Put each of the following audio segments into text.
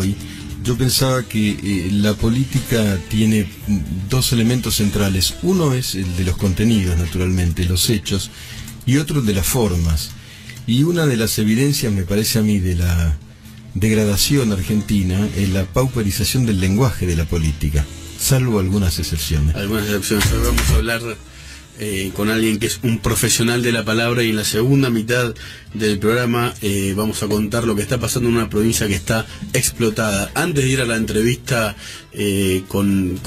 ahí. Yo pensaba que la política tiene dos elementos centrales. Uno es el de los contenidos, naturalmente, los hechos, y otro el de las formas. Y una de las evidencias, me parece a mí, de la degradación argentina es la pauperización del lenguaje de la política, salvo algunas excepciones. Algunas excepciones. Hoy vamos a hablar con alguien que es un profesional de la palabra, y en la segunda mitad del programa vamos a contar lo que está pasando en una provincia que está explotada. Antes de ir a la entrevista con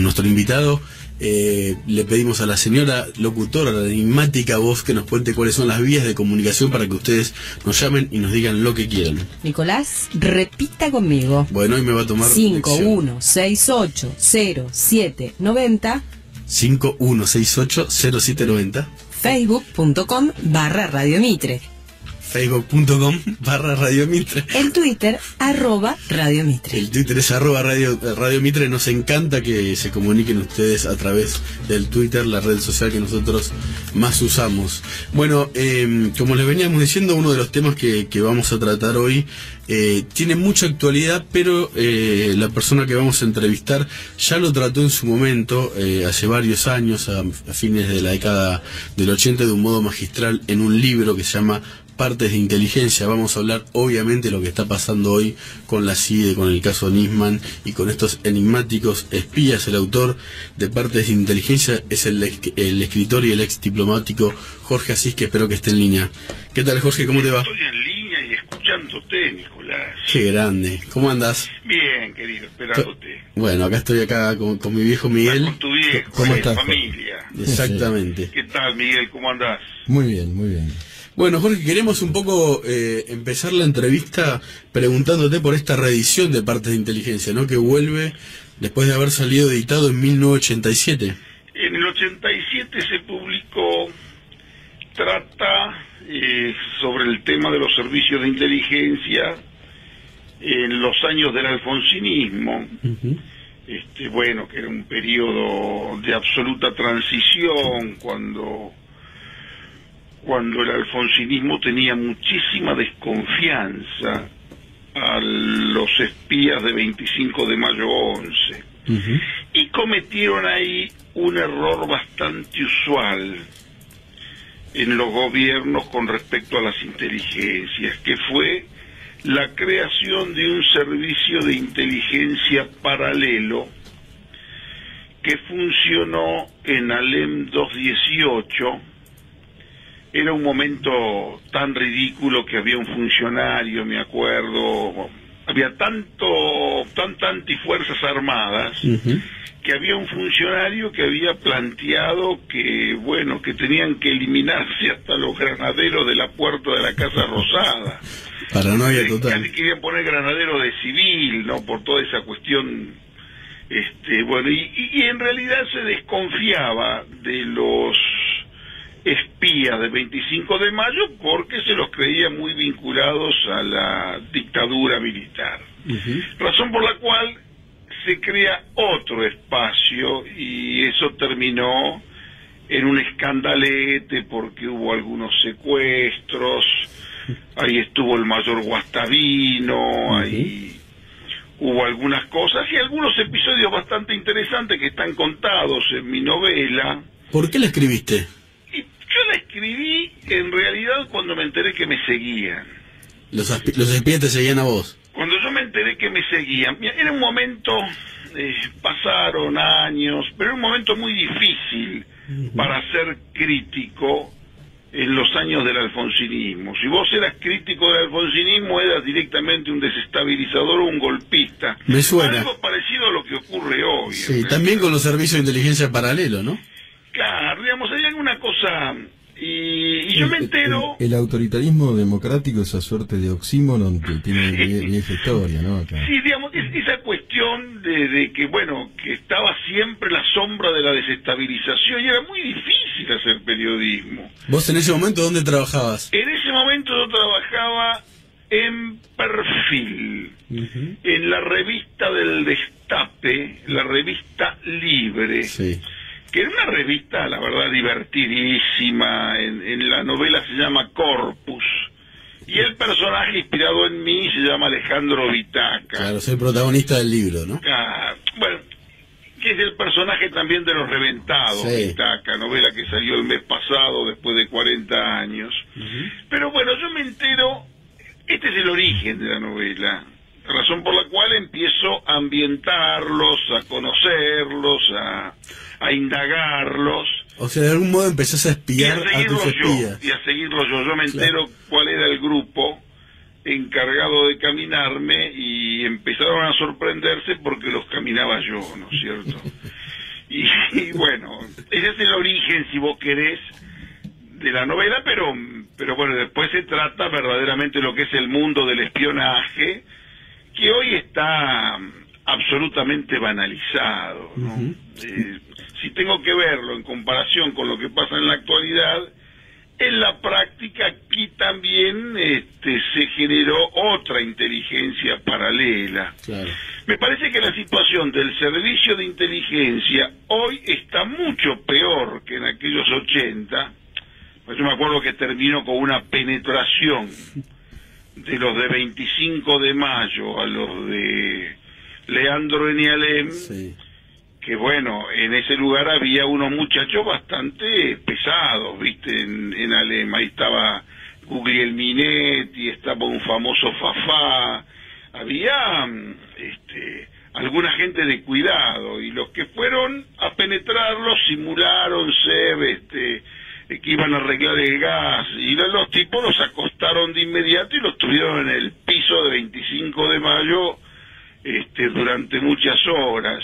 nuestro invitado, le pedimos a la señora locutora, la enigmática voz, que nos cuente cuáles son las vías de comunicación para que ustedes nos llamen y nos digan lo que quieran. Nicolás, repita conmigo. Bueno, hoy me va a tomar 51680790 51680790 Facebook.com/Radio Mitre. Facebook.com/Radio Mitre. El Twitter, @Radio Mitre. El Twitter es @Radio Mitre. Nos encanta que se comuniquen ustedes a través del Twitter, la red social que nosotros más usamos. Bueno, como les veníamos diciendo, uno de los temas que vamos a tratar hoy tiene mucha actualidad, pero la persona que vamos a entrevistar ya lo trató en su momento, hace varios años, a fines de la década del 80, de un modo magistral, en un libro que se llama Partes de Inteligencia. Vamos a hablar obviamente de lo que está pasando hoy con la CIDE, con el caso Nisman y con estos enigmáticos espías. El autor de Partes de Inteligencia es el escritor y el ex diplomático Jorge Asís, que espero que esté en línea. ¿Qué tal, Jorge? ¿Cómo te va? Estoy en línea y escuchándote, Nicolás. Qué grande. ¿Cómo andás? Bien, querido, esperándote. Bueno, acá estoy con mi viejo Miguel. Con tu viejo, ¿Cómo estás, familia. Exactamente. ¿Qué tal, Miguel? ¿Cómo andás? Muy bien, muy bien. Bueno, Jorge, queremos un poco empezar la entrevista preguntándote por esta reedición de Partes de Inteligencia, ¿no? Que vuelve después de haber salido editado en 1987. En el 87 se publicó, trata sobre el tema de los servicios de inteligencia en los años del alfonsinismo. Bueno, que era un periodo de absoluta transición, cuando el alfonsinismo tenía muchísima desconfianza a los espías de 25 de mayo 11. Y cometieron ahí un error bastante usual en los gobiernos con respecto a las inteligencias, que fue la creación de un servicio de inteligencia paralelo que funcionó en Alem 218. Era un momento tan ridículo que había un funcionario, me acuerdo, había tanta antifuerzas armadas, que había un funcionario que había planteado que, bueno, que tenían que eliminarse hasta los granaderos de la puerta de la Casa Rosada. Paranoia total. Casi querían poner granaderos de civil, ¿no? Por toda esa cuestión. Bueno, y en realidad se desconfiaba de los espías de 25 de mayo porque se los creía muy vinculados a la dictadura militar. Razón por la cual se crea otro espacio, y eso terminó en un escandalete porque hubo algunos secuestros. Ahí estuvo el mayor Guastavino, ahí hubo algunas cosas y algunos episodios bastante interesantes que están contados en mi novela. ¿Por qué la escribiste? Yo la escribí en realidad cuando me enteré que me seguían. Los espías te seguían a vos. Cuando yo me enteré que me seguían, era un momento, pasaron años, pero era un momento muy difícil para ser crítico en los años del alfonsinismo. Si vos eras crítico del alfonsinismo, eras directamente un desestabilizador o un golpista. Me suena. Algo parecido a lo que ocurre hoy. Sí, también con los servicios de inteligencia paralelo, ¿no? Claro, digamos, hay alguna cosa. Y yo me entero. El autoritarismo democrático, esa suerte de oxímoron que tiene vieja historia, ¿no? Acá. Sí, digamos, esa cuestión de que, bueno, que estaba siempre la sombra de la desestabilización y era muy difícil hacer periodismo. ¿Vos en ese momento dónde trabajabas? En ese momento yo trabajaba en Perfil, en la revista del Destape, la revista Libre. Sí. Que era una revista, la verdad, divertidísima. En la novela se llama Corpus, Y el personaje inspirado en mí se llama Alejandro Vitaca. Claro, soy protagonista del libro, ¿no? Bueno, que es el personaje también de Los Reventados, sí. Vitaca, novela que salió el mes pasado después de 40 años. Pero bueno, yo me entero, este es el origen de la novela, razón por la cual empiezo a ambientarlos, a conocerlos, a indagarlos. O sea, de algún modo empezás a espiar a tus espías. Y a seguirlos yo. Yo me entero cuál era el grupo encargado de caminarme y empezaron a sorprenderse porque los caminaba yo, ¿no es cierto? y bueno, ese es el origen, si vos querés, de la novela, pero bueno, después se trata verdaderamente lo que es el mundo del espionaje, que hoy está absolutamente banalizado, ¿no? Si tengo que verlo en comparación con lo que pasa en la actualidad, en la práctica aquí también se generó otra inteligencia paralela. Claro. Me parece que la situación del servicio de inteligencia hoy está mucho peor que en aquellos 80. Pues yo me acuerdo que terminó con una penetración de los de 25 de mayo a los de Leandro Enialem, Sí. que bueno, en ese lugar había unos muchachos bastante pesados, viste, en Alem. Ahí estaba Guglielminetti, estaba un famoso Fafá, había alguna gente de cuidado, y los que fueron a penetrarlos simularon ser que iban a arreglar el gas, y los tipos los acostaron de inmediato y los tuvieron en el piso de 25 de mayo durante muchas horas.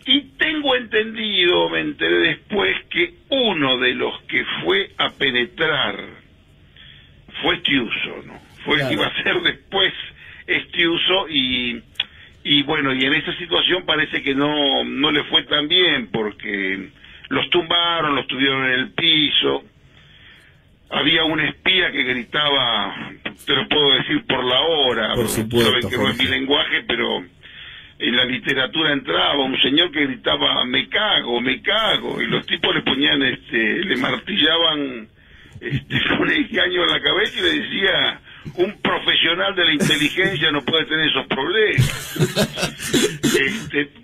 Y tengo entendido, me enteré después, que uno de los que fue a penetrar fue Estiuso, ¿no? Fue el que iba a ser después Estiuso, y bueno, y en esa situación parece que no le fue tan bien, porque los tumbaron, los tuvieron en el piso. Había un espía que gritaba, te lo puedo decir por la hora, por supuesto, saben que no es mi lenguaje, pero en la literatura entraba un señor que gritaba me cago, y los tipos le ponían le martillaban con el caño en la cabeza y le decía, un profesional de la inteligencia no puede tener esos problemas.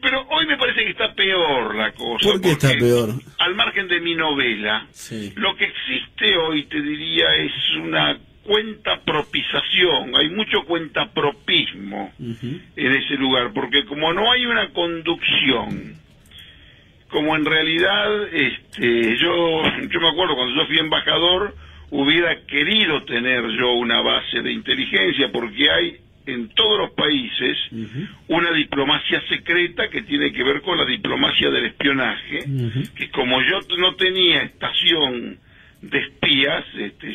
Pero hoy me parece que está peor la cosa. ¿Por qué está peor? Al margen de mi novela, sí. Lo que existe hoy, te diría, es una cuentapropización, hay mucho cuentapropismo en ese lugar, porque como no hay una conducción, como en realidad, yo me acuerdo cuando yo fui embajador, hubiera querido tener yo una base de inteligencia, porque hay en todos los países una diplomacia secreta que tiene que ver con la diplomacia del espionaje, que como yo no tenía estación de espías,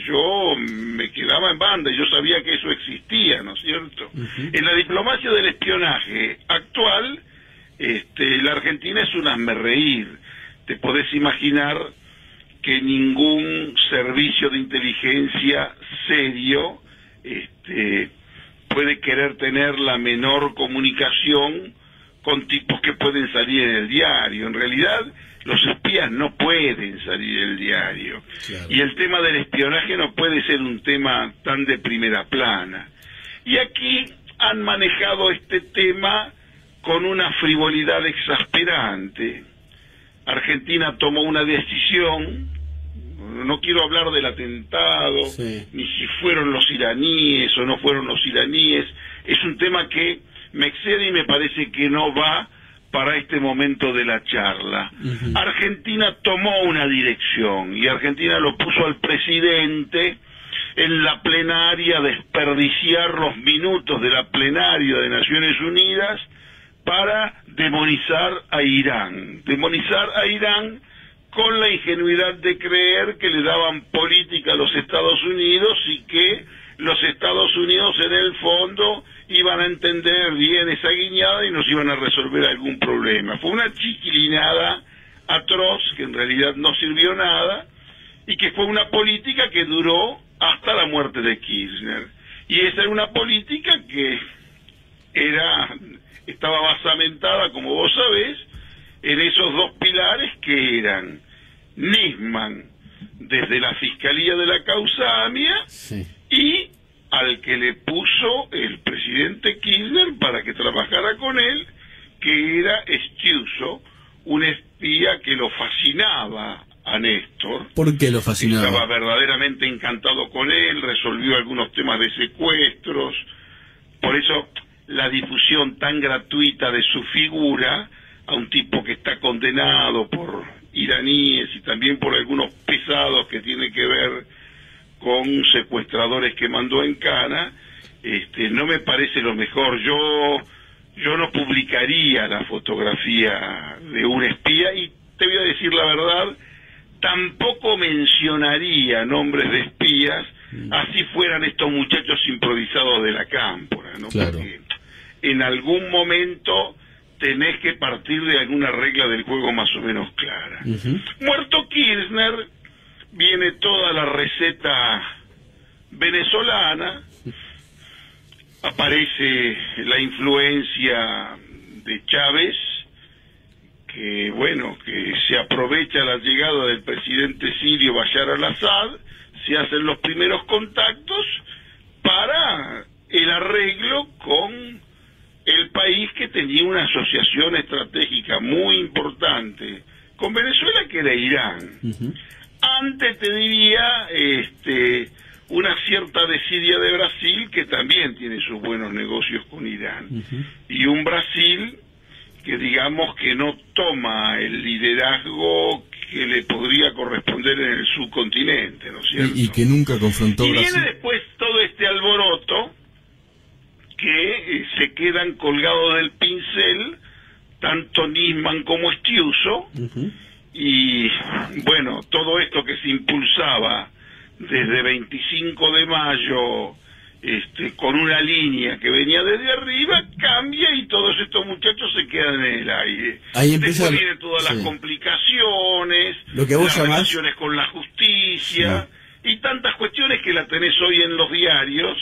yo me quedaba en banda y yo sabía que eso existía, ¿no es cierto? En la diplomacia del espionaje actual, la Argentina es un hazmerreír. Te podés imaginar que ningún servicio de inteligencia serio puede querer tener la menor comunicación con tipos que pueden salir en el diario. En realidad, los espías no pueden salir del diario. Claro. Y el tema del espionaje no puede ser un tema tan de primera plana. Y aquí han manejado este tema con una frivolidad exasperante. Argentina tomó una decisión, no quiero hablar del atentado, ni si fueron los iraníes o no fueron los iraníes, es un tema que me excede y me parece que no va para este momento de la charla. Argentina tomó una dirección y Argentina lo puso al presidente en la plenaria, desperdiciar los minutos de la plenaria de Naciones Unidas para demonizar a Irán con la ingenuidad de creer que le daban política a los Estados Unidos y que los Estados Unidos en el fondo iban a entender bien esa guiñada y nos iban a resolver algún problema. Fue una chiquilinada atroz que en realidad no sirvió nada y que fue una política que duró hasta la muerte de Kirchner. Y esa era una política que estaba basamentada, como vos sabés, en esos dos pilares que eran Nisman desde la Fiscalía de la causa AMIA y al que le puso el presidente Kirchner para que trabajara con él, que era Stiuso, un espía que lo fascinaba a Néstor. ¿Por qué lo fascinaba? Estaba verdaderamente encantado con él, resolvió algunos temas de secuestros, por eso la difusión tan gratuita de su figura a un tipo que está condenado por iraníes y también por algunos pesados que tiene que ver con secuestradores que mandó en cana, no me parece lo mejor. Yo no publicaría la fotografía de un espía y te voy a decir la verdad, tampoco mencionaría nombres de espías, así fueran estos muchachos improvisados de la cámpora, ¿no? Claro. Porque en algún momento tenés que partir de alguna regla del juego más o menos clara. Muerto Kirchner, viene toda la receta venezolana, aparece la influencia de Chávez, que bueno, que se aprovecha la llegada del presidente sirio Bashar al-Assad, se hacen los primeros contactos para el arreglo con el país que tenía una asociación estratégica muy importante con Venezuela, que era Irán. Antes te diría una cierta desidia de Brasil, que también tiene sus buenos negocios con Irán, y un Brasil que digamos que no toma el liderazgo que le podría corresponder en el subcontinente, ¿no es cierto? Y que nunca confrontó y Brasil. viene después todo este alboroto que se quedan colgados del pincel tanto Nisman como Stiuso, y bueno, todo esto que se impulsaba desde 25 de mayo con una línea que venía desde arriba, cambia y todos estos muchachos se quedan en el aire. Ahí empieza, después vienen todas las complicaciones, lo que vos las llamás relaciones con la justicia, y tantas cuestiones que la tenés hoy en los diarios,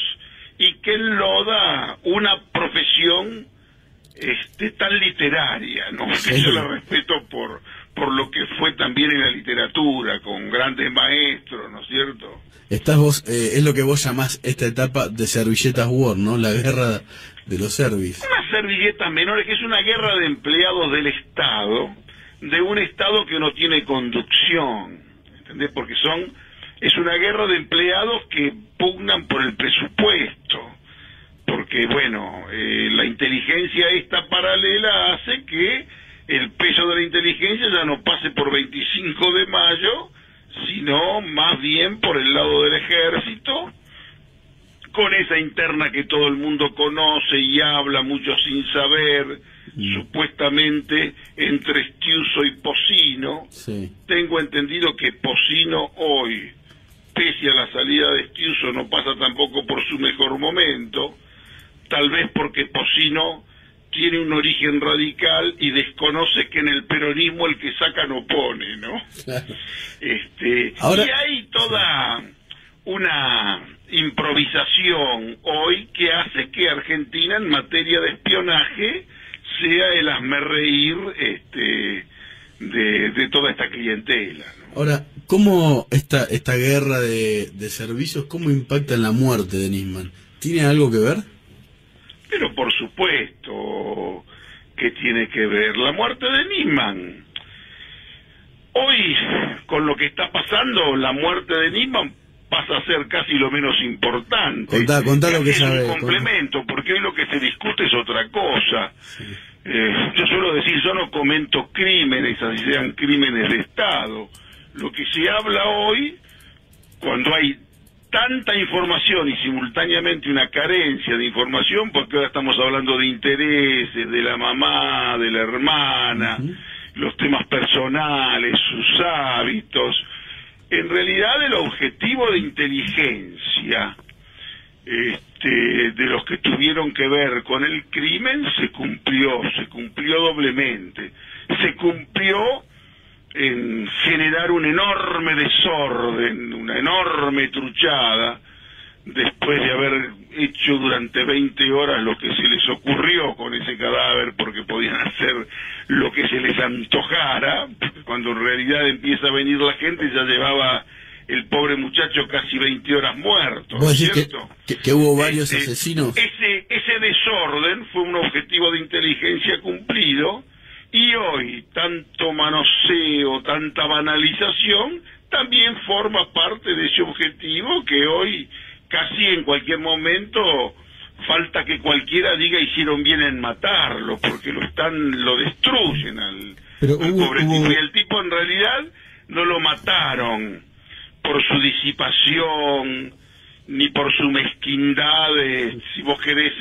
y que enloda una profesión tan literaria, ¿no? Que yo la respeto por lo que fue también en la literatura, con grandes maestros, ¿no es cierto? Estás vos, es lo que vos llamás esta etapa de servilletas war, ¿no? La guerra de los servis. Unas servilletas menores, que es una guerra de empleados del Estado, de un Estado que no tiene conducción, ¿entendés? Porque es una guerra de empleados que pugnan por el presupuesto, porque bueno, la inteligencia esta paralela hace que el peso de la inteligencia ya no pase por 25 de mayo, sino más bien por el lado del ejército, con esa interna que todo el mundo conoce y habla, mucho sin saber, supuestamente entre Stiuso y Pocino. Tengo entendido que Pocino hoy, pese a la salida de Stiuso, no pasa tampoco por su mejor momento, tal vez porque Pocino tiene un origen radical y desconoce que en el peronismo el que saca no pone, ¿no? Ahora, y hay toda una improvisación hoy que hace que Argentina en materia de espionaje sea el hazmerreír de toda esta clientela, ¿no? Ahora, ¿cómo esta guerra de servicios, cómo impacta en la muerte de Nisman? ¿Tiene algo que ver? Pero por supuesto que tiene que ver. La muerte de Nisman. Hoy, con lo que está pasando, la muerte de Nisman pasa a ser casi lo menos importante. Contá lo que es sabe. Un complemento, porque hoy lo que se discute es otra cosa. Yo suelo decir, yo no comento crímenes, así sean crímenes de Estado. Lo que se habla hoy, cuando hay tanta información y simultáneamente una carencia de información, porque ahora estamos hablando de intereses, de la mamá, de la hermana, los temas personales, sus hábitos. En realidad el objetivo de inteligencia de los que tuvieron que ver con el crimen se cumplió doblemente. Se cumplió en generar un enorme desorden, una enorme truchada, después de haber hecho durante 20 horas lo que se les ocurrió con ese cadáver, porque podían hacer lo que se les antojara. Cuando en realidad empieza a venir la gente, ya llevaba el pobre muchacho casi 20 horas muerto, ¿Vos decís ¿cierto? que hubo varios asesinos? Ese desorden fue un objetivo de inteligencia cumplido, y hoy tanto manoseo, tanta banalización, también forma parte de ese objetivo, que hoy casi en cualquier momento falta que cualquiera diga hicieron bien en matarlo, porque lo destruyen al pobre tipo. Y el tipo en realidad no lo mataron por su disipación, ni por su mezquindad, si vos querés,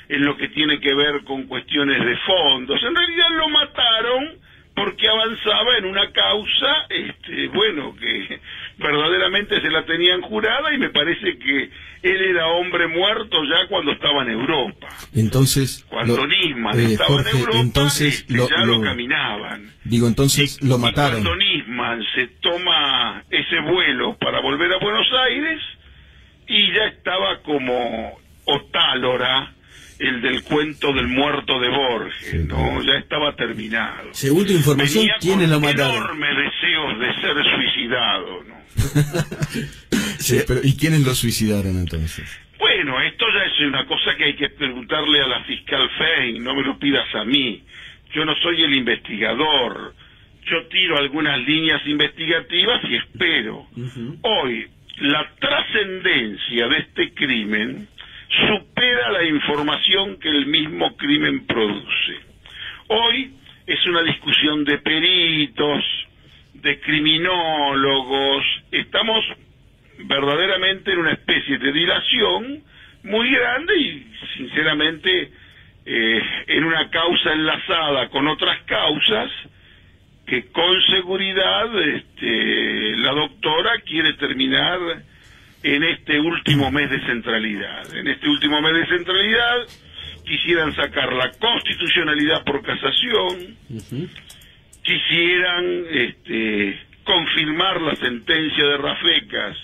en lo que tiene que ver con cuestiones de fondos. En realidad lo mataron porque avanzaba en una causa, bueno, que verdaderamente se la tenían jurada, y me parece que él era hombre muerto ya cuando estaba en Europa. Entonces, cuando Nisman estaba Jorge, en Europa, entonces ya lo caminaban. Digo, entonces lo mataron. Y cuando Nisman se toma ese vuelo para volver a Buenos Aires, y ya estaba como Otálora, el del cuento del muerto de Borges, sí, ¿no? Ya estaba terminado. Según tu información, ¿quiénes lo mataron? Enormes deseos de ser suicidado, ¿no? Sí, pero ¿y quiénes lo suicidaron entonces? Bueno, esto ya es una cosa que hay que preguntarle a la fiscal Fein, no me lo pidas a mí. Yo no soy el investigador. Yo tiro algunas líneas investigativas y espero. Hoy, la trascendencia de este crimen supera la información que el mismo crimen produce. Hoy es una discusión de peritos, de criminólogos. Estamos verdaderamente en una especie de dilación muy grande y, sinceramente, en una causa enlazada con otras causas que con seguridad la doctora quiere terminar en este último mes de centralidad. En este último mes de centralidad quisieran sacar la constitucionalidad por casación, quisieran confirmar la sentencia de Rafecas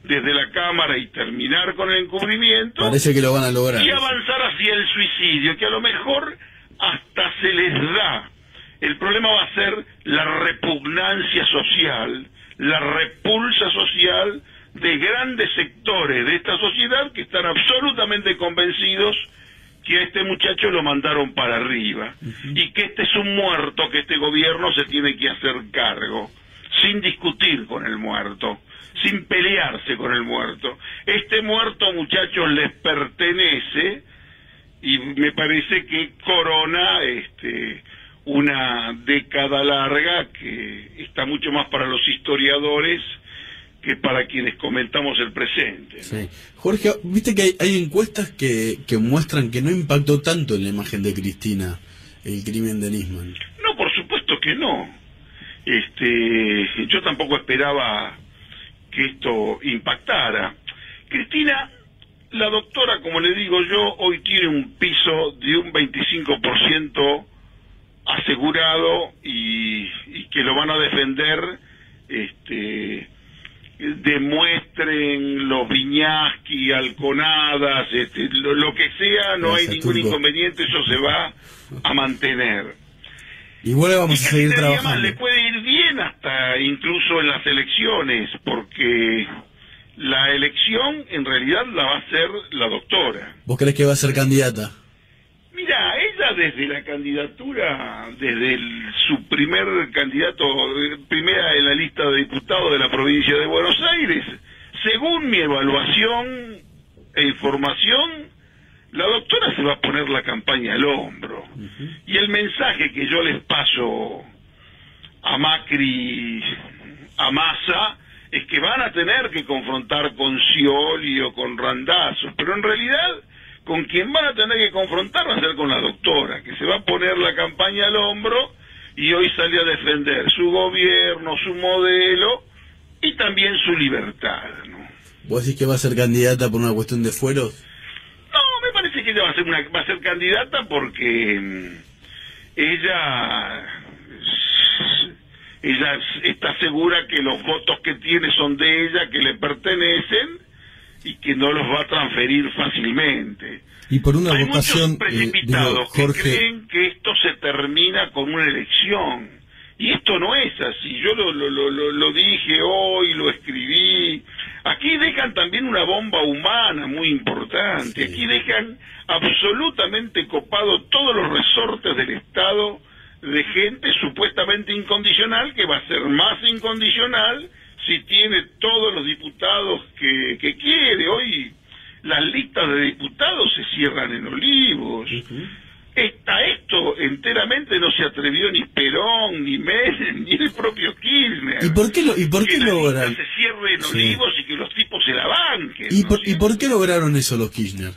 desde la Cámara y terminar con el encubrimiento. Parece que lo van a lograr. Y avanzar hacia el suicidio, que a lo mejor hasta se les da. El problema va a ser la repugnancia social, la repulsa social de grandes sectores de esta sociedad que están absolutamente convencidos que a este muchacho lo mandaron para arriba, y que este es un muerto que este gobierno se tiene que hacer cargo, sin discutir con el muerto, sin pelearse con el muerto. Este muerto, muchachos, les pertenece, y me parece que corona una década larga que está mucho más para los historiadores que para quienes comentamos el presente, ¿no? Sí. Jorge, viste que hay encuestas que muestran que no impactó tanto en la imagen de Cristina el crimen de Nisman. No, por supuesto que no. Yo tampoco esperaba que esto impactara. Cristina, la doctora, como le digo yo, hoy tiene un piso de un 25% asegurado, y que lo van a defender, demuestren los Viñaski, Alconadas, lo que sea, no hay ningún inconveniente, eso se va a mantener. Igual vamos a seguir trabajando. Le puede ir bien hasta incluso en las elecciones, porque la elección en realidad la va a hacer la doctora. ¿Vos crees que va a ser candidata? Mira, ella desde la candidatura, desde su primer candidato, primera en la lista de diputados de la provincia de Buenos Aires, según mi evaluación e información, la doctora se va a poner la campaña al hombro. Y el mensaje que yo les paso a Macri, a Massa, es que van a tener que confrontar con Scioli o con Randazzo, pero en realidad con quien van a tener que confrontar va a ser con la doctora, que se va a poner la campaña al hombro y hoy sale a defender su gobierno, su modelo y también su libertad, ¿no? ¿Vos decís que va a ser candidata por una cuestión de fueros? No, me parece que ella va a ser candidata porque ella está segura que los votos que tiene son de ella, que le pertenecen, y que no los va a transferir fácilmente. Y por una Hay vocación, muchos precipitados Jorge, que creen que esto se termina con una elección, Y esto no es así. Yo lo dije hoy, lo escribí. Aquí dejan también una bomba humana muy importante. Aquí dejan absolutamente copado todos los resortes del Estado de gente supuestamente incondicional, que va a ser más incondicional si tiene todos los diputados que quiere. Hoy las listas de diputados se cierran en Olivos. Esto enteramente no se atrevió ni Perón, ni Menem, ni el propio Kirchner. ¿Y por qué lograron? Que se cierre en Olivos y que los tipos se la banquen. ¿Y por qué lograron eso los Kirchner?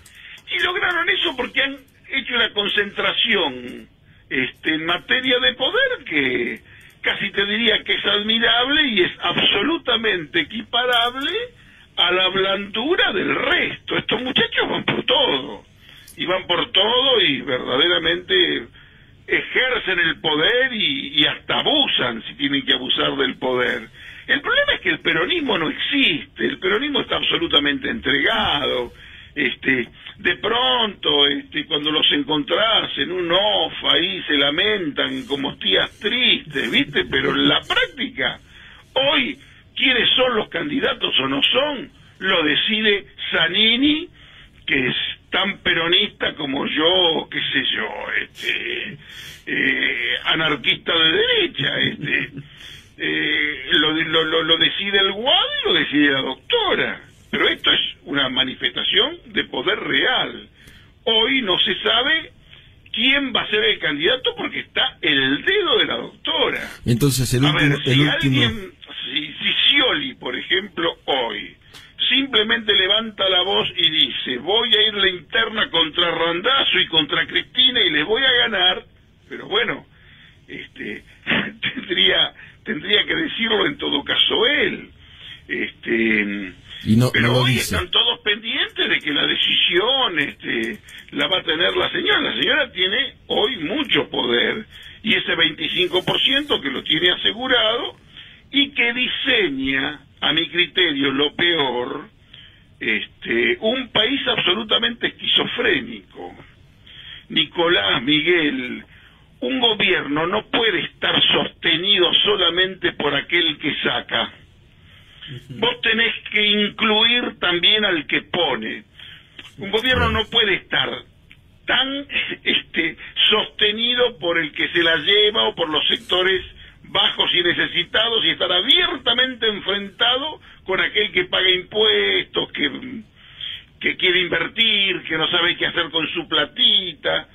Y lograron eso porque han hecho una concentración en materia de poder que casi te diría que es admirable y es absolutamente equiparable a la blandura del resto. Estos muchachos van por todo. Y van por todo y verdaderamente ejercen el poder y hasta abusan si tienen que abusar del poder. El problema es que el peronismo no existe, el peronismo está absolutamente entregado. De pronto, cuando los encontrás en un off, ahí se lamentan como tías tristes, ¿viste? Pero en la práctica, hoy, ¿quiénes son los candidatos o no son? Lo decide Zanini, que es tan peronista como yo, qué sé yo, anarquista de derecha, lo decide el Guado y lo decide la doctora. Pero esto es una manifestación de poder real. Hoy no se sabe quién va a ser el candidato porque está el dedo de la doctora. Entonces, si Scioli, por ejemplo, hoy simplemente levanta la voz y dice: voy a ir la interna contra Randazzo y contra Cristina y les voy a ganar, pero bueno, tendría que decirlo en todo caso él. Pero hoy están todos pendientes de que la decisión la va a tener la señora. La señora tiene hoy mucho poder y ese 25% que lo tiene asegurado y que diseña, a mi criterio, lo peor, un país absolutamente esquizofrénico. Nicolás, Miguel, un gobierno no puede estar sostenido solamente por aquel que saca. Vos tenés que incluir también al que pone. Un gobierno no puede estar tan sostenido por el que se la lleva o por los sectores bajos y necesitados y estar abiertamente enfrentado con aquel que paga impuestos, que quiere invertir, que no sabe qué hacer con su platita.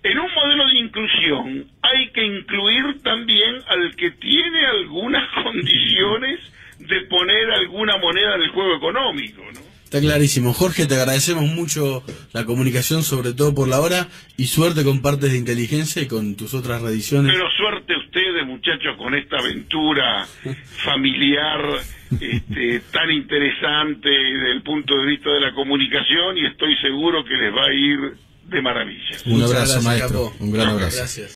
En un modelo de inclusión hay que incluir también al que tiene algunas condiciones de poner alguna moneda en el juego económico, ¿no? Está clarísimo. Jorge, te agradecemos mucho la comunicación, sobre todo por la hora, y suerte con Partes de Inteligencia y con tus otras reediciones. Pero suerte ustedes, muchachos, con esta aventura familiar tan interesante desde el punto de vista de la comunicación, y estoy seguro que les va a ir de maravilla. Un abrazo, maestro. Un gran abrazo. Gracias.